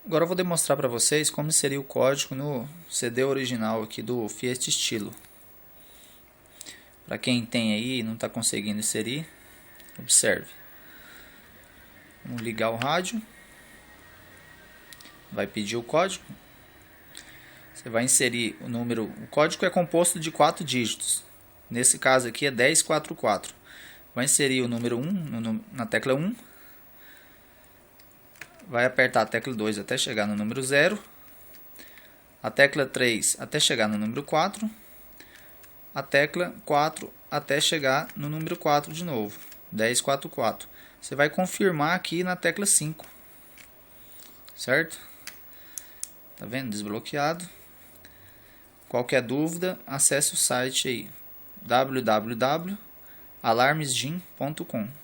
Agora eu vou demonstrar para vocês como seria o código no CD original aqui do Fiat Stilo. Para quem tem aí e não está conseguindo inserir, observe. Vamos ligar o rádio. Vai pedir o código. Você vai inserir o número. O código é composto de 4 dígitos. Nesse caso aqui é 1044. Vai inserir o número 1 na tecla 1. Vai apertar a tecla 2 até chegar no número 0. A tecla 3 até chegar no número 4. A tecla 4 até chegar no número 4 de novo. 1044. Você vai confirmar aqui na tecla 5. Certo? Tá vendo? Desbloqueado. Qualquer dúvida, acesse o site aí www.alarmesgym.com.